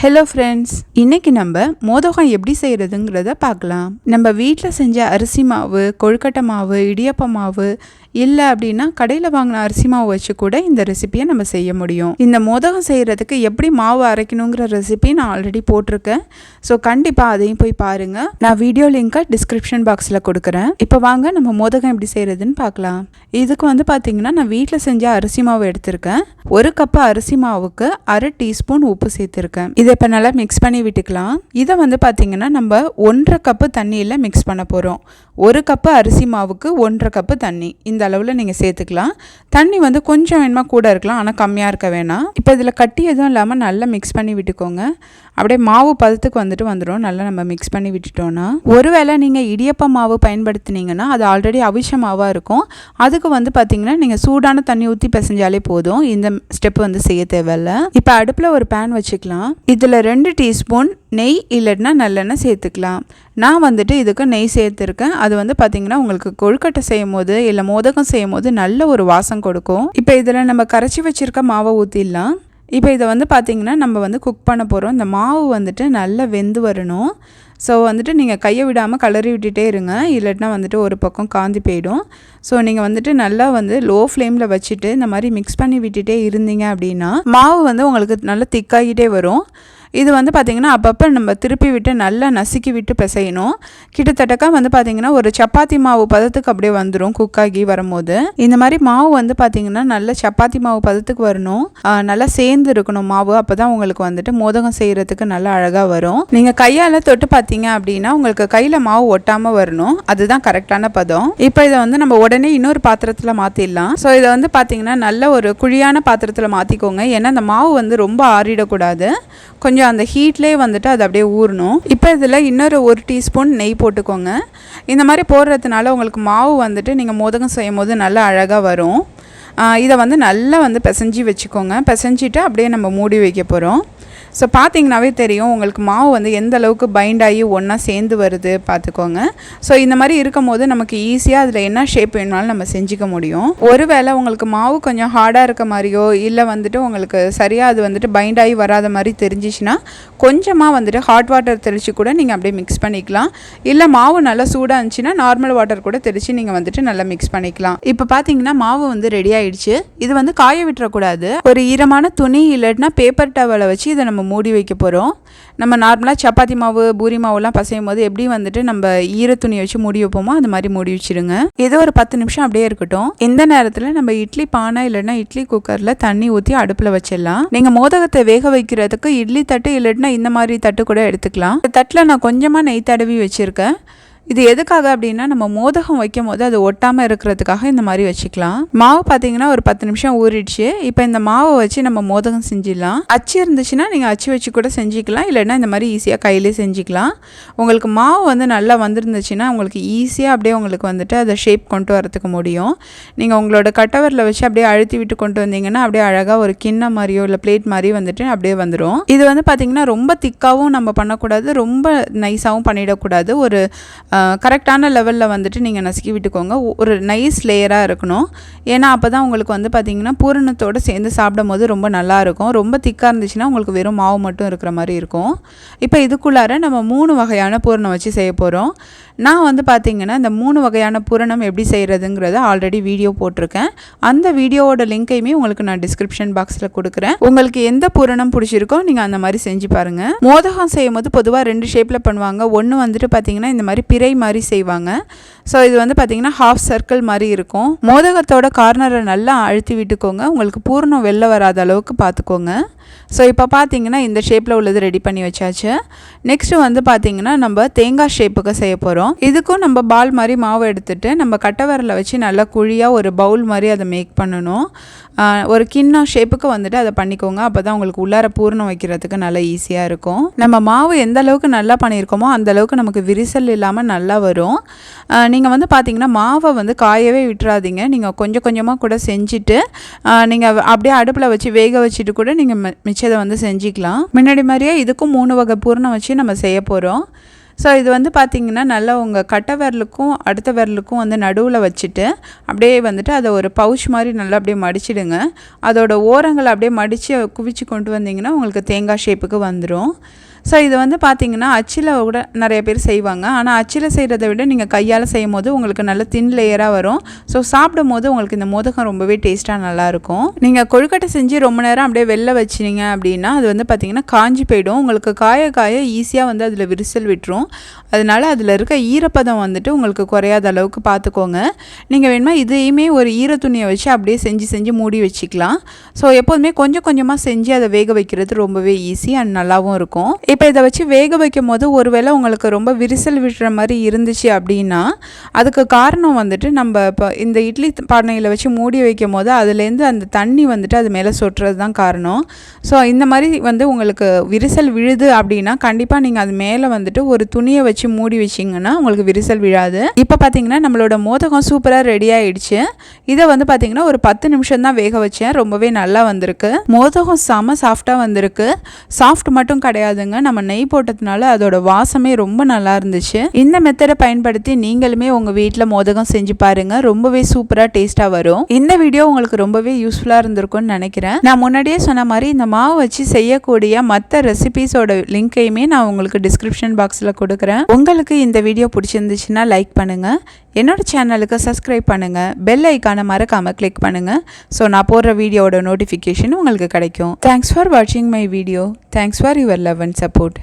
Hello friends, இன்றைக்கி நம்ம மோதகம் எப்படி செய்கிறதுங்கிறத பார்க்கலாம். நம்ம வீட்டில் செஞ்ச அரிசி மாவு, கொழுக்கட்டை மாவு, இடியப்ப மாவு இல்லை அப்படின்னா கடையில் வாங்கின அரிசி மாவு வச்சு கூட இந்த ரெசிபியை நம்ம செய்ய முடியும். இந்த மோதகம் செய்கிறதுக்கு எப்படி மாவு அரைக்கணுங்கிற ரெசிபி நான் ஆல்ரெடி போட்டிருக்கேன். ஸோ கண்டிப்பாக அதையும் போய் பாருங்கள். நான் வீடியோ லிங்கை டிஸ்கிரிப்ஷன் பாக்ஸில் கொடுக்குறேன். இப்போ வாங்க நம்ம மோதகம் எப்படி செய்கிறதுன்னு பார்க்கலாம். இதுக்கு பார்த்திங்கன்னா நான் வீட்டில் செஞ்ச அரிசி மாவு எடுத்திருக்கேன். 1 கப்பு அரிசி மாவுக்கு 1/2 டீஸ்பூன் உப்பு சேர்த்துருக்கேன். இதை இப்போ நல்லா மிக்ஸ் பண்ணி விட்டுக்கலாம். இதை பார்த்திங்கன்னா நம்ம 1.5 கப்பு தண்ணியில் மிக்ஸ் பண்ண போகிறோம். 1 கப்பு அரிசி மாவுக்கு 1.5 கப்பு தண்ணி இந்த அளவில் நீங்கள் சேர்த்துக்கலாம். தண்ணி கொஞ்சம் வேணுமா கூட இருக்கலாம், ஆனால் கம்மியாக இருக்க வேணாம். இப்போ இதில் கட்டி எதுவும் இல்லாமல் நல்லா மிக்ஸ் பண்ணி விட்டுக்கோங்க. அப்படியே மாவு பதத்துக்கு வந்துடும். நல்லா நம்ம மிக்ஸ் பண்ணி விட்டுட்டோன்னா, ஒருவேளை நீங்கள் இடியப்ப மாவு பயன்படுத்தினீங்கன்னா அது ஆல்ரெடி அவிச்ச மாவாக இருக்கும். அதுக்கு பார்த்திங்கன்னா நீங்கள் சூடான தண்ணி ஊற்றி பிசைஞ்சாலே போதும். இந்த ஸ்டெப் செய்ய தேவையில்ல. இப்போ அடுப்பில் ஒரு பேன் வச்சுக்கலாம். இதில் 2 டீஸ்பூன் நெய் இல்லைன்னா நல்லெண்ணெய் சேர்த்துக்கலாம். நான் இதுக்கு நெய் சேர்த்துருக்கேன். அது பார்த்திங்கன்னா உங்களுக்கு கொழுக்கட்டை செய்யும் போது இல்லை மோதகம் செய்யும் போது நல்ல ஒரு வாசம் கொடுக்கும். இப்போ இதில் நம்ம கரைச்சி வச்சுருக்க மாவை ஊற்றிடலாம். இப்போ இதை பார்த்திங்கன்னா நம்ம குக் பண்ண போகிறோம். இந்த மாவு நல்லா வெந்து வரணும். ஸோ நீங்கள் கையை விடாமல் கலரி விட்டுட்டே இருங்க, இல்லைன்னா ஒரு பக்கம் காந்தி போயிடும். ஸோ நீங்கள் நல்லா லோ ஃப்ளேமில் வச்சுட்டு இந்த மாதிரி மிக்ஸ் பண்ணி விட்டுட்டே இருந்தீங்க அப்படின்னா மாவு உங்களுக்கு நல்லா திக்காகிட்டே வரும். இது பார்த்திங்கன்னா அப்பப்போ நம்ம திருப்பி விட்டு நல்லா நசுக்கி விட்டு பிசையணும். கிட்டத்தட்டக்கா பார்த்திங்கன்னா ஒரு சப்பாத்தி மாவு பதத்துக்கு அப்படியே வந்துடும் குக்காகி வரும்போது. இந்த மாதிரி மாவு பார்த்திங்கன்னா நல்ல சப்பாத்தி மாவு பதத்துக்கு வரணும். நல்லா சேர்ந்து இருக்கணும் மாவு. அப்போ தான் உங்களுக்கு மோதகம் செய்கிறதுக்கு நல்லா அழகாக வரும். நீங்கள் கையால் தொட்டு பார்த்தீங்க அப்படின்னா உங்களுக்கு கையில் மாவு ஒட்டாமல் வரணும். அதுதான் கரெக்டான பதம். இப்போ இதை நம்ம உடனே இன்னொரு பாத்திரத்தில் மாற்றிடலாம். ஸோ இதை பார்த்திங்கன்னா நல்ல ஒரு குழியான பாத்திரத்தில் மாற்றிக்கோங்க. ஏன்னா அந்த மாவு ரொம்ப ஆறிடக்கூடாது. கொஞ்சம் அந்த ஹீட்லேயே அது அப்படியே ஊறணும். இப்போ இதில் இன்னொரு 1 டீஸ்பூன் நெய் போட்டுக்கோங்க. இந்த மாதிரி போடுறதுனால உங்களுக்கு மாவு நீங்கள் மோதகம் செய்யும் போது நல்லா அழகாக வரும். இதை நல்லா பிசைஞ்சி வச்சுக்கோங்க. பிசைஞ்சிட்டு அப்படியே நம்ம மூடி வைக்க போகிறோம். ஸோ பார்த்தீங்கன்னாவே தெரியும் உங்களுக்கு மாவு எந்த அளவுக்கு பைண்ட் ஆகி ஒன்றா சேர்ந்து வருது பார்த்துக்கோங்க. ஸோ இந்த மாதிரி இருக்கும் போது நமக்கு ஈஸியாக அதில் என்ன ஷேப் வேணுனாலும் நம்ம செஞ்சுக்க முடியும். ஒருவேளை உங்களுக்கு மாவு கொஞ்சம் ஹார்டாக இருக்க மாதிரியோ இல்லை உங்களுக்கு சரியாக அது பைண்ட் ஆகி வராத மாதிரி தெரிஞ்சிச்சுன்னா கொஞ்சமாக ஹாட் வாட்டர் தெளித்து கூட நீங்கள் அப்படியே மிக்ஸ் பண்ணிக்கலாம். இல்லை மாவு நல்லா சூடாக இருந்துச்சுன்னா நார்மல் வாட்டர் கூட தெளித்து நீங்கள் நல்லா மிக்ஸ் பண்ணிக்கலாம். இப்போ பார்த்தீங்கன்னா மாவு ரெடி ஆகிடுச்சு. இது காய விட்டுறக்கூடாது. ஒரு ஈரமான துணி இல்லைன்னா பேப்பர் டவலை வச்சு இதை நம்ம மூடி வைக்க போகிறோம். நம்ம நார்மலாக சப்பாத்தி மாவு பூரி மாவுலாம் பசையும் போது எப்படி நம்ம ஈர துணியை வச்சு மூடி வைப்போமோ அது மாதிரி மூடி வச்சுருங்க. ஏதோ ஒரு 10 நிமிஷம் அப்படியே இருக்கட்டும். இந்த நேரத்தில் நம்ம இட்லி பானை இல்லைன்னா இட்லி குக்கரில் தண்ணி ஊற்றி அடுப்பில் வச்சிடலாம். நீங்கள் மோதகத்தை வேக வைக்கிறதுக்கு இட்லி தட்டு இல்லைன்னா இந்த மாதிரி தட்டு கூட எடுத்துக்கலாம். இந்த தட்டில் நான் கொஞ்சமாக நெய் தடவி வச்சுருக்கேன். இது எதுக்காக அப்படின்னா நம்ம மோதகம் வைக்கும் போது அது ஒட்டாமல் இருக்கிறதுக்காக இந்த மாதிரி வச்சுக்கலாம். மாவு பார்த்தீங்கன்னா ஒரு 10 நிமிஷம் ஊறிடுச்சு. இப்போ இந்த மாவை வச்சு நம்ம மோதகம் செஞ்சிடலாம். அச்சு இருந்துச்சுன்னா நீங்கள் அச்சு வச்சு கூட செஞ்சுக்கலாம், இல்லைன்னா இந்த மாதிரி ஈஸியாக கையிலே செஞ்சுக்கலாம். உங்களுக்கு மாவு நல்லா வந்துருந்துச்சுன்னா உங்களுக்கு ஈஸியாக அப்படியே உங்களுக்கு அதை ஷேப் கொண்டு வரதுக்கு முடியும். நீங்கள் உங்களோட கட்டவரில் வச்சு அப்படியே அழுத்தி விட்டு கொண்டு வந்தீங்கன்னா அப்படியே அழகாக ஒரு கிண்ணம் மாதிரியோ இல்லை பிளேட் மாதிரி அப்படியே வந்துடும். இது பார்த்தீங்கன்னா ரொம்ப திக்காகவும் நம்ம பண்ணக்கூடாது, ரொம்ப நைஸாகவும் பண்ணிடக்கூடாது. ஒரு கரெக்டான லெவலில் நீங்கள் நசுக்கி விட்டுக்கோங்க. ஒரு நைஸ் லேயராக இருக்கணும். ஏன்னா அப்போ தான் உங்களுக்கு பார்த்திங்கன்னா பூரணத்தோடு சேர்ந்து சாப்பிடும் போது ரொம்ப நல்லாயிருக்கும். ரொம்ப திக்காக இருந்துச்சுன்னா உங்களுக்கு வெறும் மாவு மட்டும் இருக்கிற மாதிரி இருக்கும். இப்போ இதுக்குள்ளார நம்ம 3 வகையான பூரணம் வச்சு செய்ய போகிறோம். நான் பார்த்திங்கன்னா இந்த 3 வகையான பூரணம் எப்படி செய்கிறதுங்கிறத ஆல்ரெடி வீடியோ போட்டிருக்கேன். அந்த வீடியோவோட லிங்கையுமே உங்களுக்கு நான் டிஸ்கிரிப்ஷன் பாக்ஸில் கொடுக்குறேன். உங்களுக்கு எந்த பூரணம் பிடிச்சிருக்கோ நீங்கள் அந்த மாதிரி செஞ்சு பாருங்கள். மோதகம் செய்யும் போது பொதுவாக 2 ஷேப்பில் பண்ணுவாங்க. ஒன்று பார்த்திங்கன்னா இந்த மாதிரி பிறை மாதிரி செய்வாங்க. ஸோ இது பார்த்திங்கன்னா ஹாஃப் சர்க்கிள் மாதிரி இருக்கும். மோதகத்தோட கார்னரை நல்லா அழுத்தி விட்டுக்கோங்க. உங்களுக்கு பூரணம் வெளில வராத அளவுக்கு பார்த்துக்கோங்க. ஸோ இப்போ பார்த்தீங்கன்னா இந்த ஷேப்பில் உள்ளது ரெடி பண்ணி வச்சாச்சு. நெக்ஸ்ட்டு பார்த்திங்கன்னா நம்ம தேங்காய் ஷேப்புக்கு செய்ய போகிறோம். இதுக்கும் நம்ம பால் மாதிரி மாவு எடுத்துகிட்டு நம்ம கட்டவரில் வச்சு நல்லா குழியாக ஒரு பவுல் மாதிரி அதை மேக் பண்ணணும். ஒரு கிண்ணம் ஷேப்புக்கு அதை பண்ணிக்கோங்க. அப்போ தான் உங்களுக்கு உள்ளார பூரணம் வைக்கிறதுக்கு நல்லா ஈஸியாக இருக்கும். நம்ம மாவு எந்த அளவுக்கு நல்லா பண்ணியிருக்கோமோ அந்த அளவுக்கு நமக்கு விரிசல் இல்லாமல் நல்லா வரும். நீங்கள் பார்த்தீங்கன்னா மாவை காயவே விட்டுறாதீங்க. நீங்கள் கொஞ்சம் கொஞ்சமாக கூட செஞ்சுட்டு நீங்கள் அப்படியே அடுப்பில் வச்சு வேக வச்சுட்டு கூட நீங்கள் மிச்சத்தை செஞ்சுக்கலாம். முன்னாடி மாதிரியே இதுக்கும் 3 வகை பூரணம் வச்சு நம்ம செய்ய போகிறோம். ஸோ இது வந்து பார்த்திங்கன்னா நல்லா உங்கள் கட்டை விரலுக்கும் அடுத்த விரலுக்கும் வந்து நடுவில் வச்சுட்டு அப்படியே வந்துட்டு அதை ஒரு பவுச் மாதிரி நல்லா அப்படியே மடிச்சிடுங்க. அதோட ஓரங்களை அப்படியே மடித்து குவிச்சு கொண்டு வந்தீங்கன்னா உங்களுக்கு தேங்காய் ஷேப்புக்கு வந்துடும். ஸோ இது வந்து பார்த்திங்கன்னா அச்சில் கூட நிறைய பேர் செய்வாங்க. ஆனால் அச்சில் செய்கிறத விட நீங்கள் கையால் செய்யும் போது உங்களுக்கு நல்ல தின் லேயராக வரும். ஸோ சாப்பிடும் போது உங்களுக்கு இந்த மோதகம் ரொம்பவே டேஸ்ட்டாக நல்லாயிருக்கும். நீங்கள் கொழுக்கட்டை செஞ்சு ரொம்ப நேரம் அப்படியே வெளில வச்சிங்க அப்படின்னா அது வந்து பார்த்திங்கன்னா காஞ்சி போயிடும். உங்களுக்கு காய காய ஈஸியாக வந்து அதில் விரிசல் விட்டுரும். அதனால் அதில் இருக்க ஈரப்பதம் வந்துட்டு உங்களுக்கு குறையாத அளவுக்கு பார்த்துக்கோங்க. நீங்கள் வேணுமா இதையுமே ஒரு ஈர துணியை வச்சு அப்படியே செஞ்சு மூடி வச்சுக்கலாம். ஸோ எப்போதுமே கொஞ்சம் கொஞ்சமாக செஞ்சு அதை வேக வைக்கிறது ரொம்பவே ஈஸி அண்ட் நல்லாவும் இருக்கும். இப்போ இதை வச்சு வேக வைக்கும் போது ஒருவேளை உங்களுக்கு ரொம்ப விரிசல் விடுற மாதிரி இருந்துச்சு அப்படின்னா அதுக்கு காரணம் வந்துட்டு நம்ம இப்போ இந்த இட்லி பானையில் வச்சு மூடி வைக்கும் போது அதுலேருந்து அந்த தண்ணி வந்துட்டு அது மேலே சொட்டுறது தான் காரணம். ஸோ இந்த மாதிரி வந்து உங்களுக்கு விரிசல் விழுது அப்படின்னா கண்டிப்பாக நீங்கள் அது மேலே வந்துட்டு ஒரு துணியை வச்சு மூடி வச்சிங்கன்னா உங்களுக்கு விரிசல் விழாது. இப்போ பார்த்தீங்கன்னா நம்மளோட மோதகம் சூப்பராக ரெடி ஆகிடுச்சு. இதை வந்து பார்த்தீங்கன்னா ஒரு 10 நிமிஷம் தான் வேக வச்சேன். ரொம்பவே நல்லா வந்திருக்கு. மோதகம் செம சாஃப்டாக வந்திருக்கு. சாஃப்ட் மட்டும் கிடையாதுங்க, நம்ம நெய் போட்டதுனால அதோட வாசமே ரொம்ப நல்லா இருந்துச்சு. இந்த மெத்தடை பயன்படுத்தி நீங்களுமே உங்கள் வீட்டில் மோதகம் செஞ்சு பாருங்கள். ரொம்பவே சூப்பராக டேஸ்ட்டாக வரும். இந்த வீடியோ உங்களுக்கு ரொம்பவே யூஸ்ஃபுல்லாக இருந்திருக்கும்னு நினைக்கிறேன். நான் முன்னாடியே சொன்ன மாதிரி இந்த மாவு வச்சு செய்யக்கூடிய மற்ற ரெசிபீஸோட லிங்கையுமே நான் உங்களுக்கு டிஸ்கிரிப்ஷன் பாக்ஸில் கொடுக்குறேன். உங்களுக்கு இந்த வீடியோ பிடிச்சிருந்துச்சுன்னா லைக் பண்ணுங்கள், என்னோட சேனலுக்கு சப்ஸ்கிரைப் பண்ணுங்கள், பெல் ஐக்கானை மறக்காமல் கிளிக் பண்ணுங்கள். ஸோ நான் போடுற வீடியோட நோட்டிஃபிகேஷன் உங்களுக்கு கிடைக்கும். தேங்க்ஸ் ஃபார் வாட்சிங் my video. Thanks for your love and support.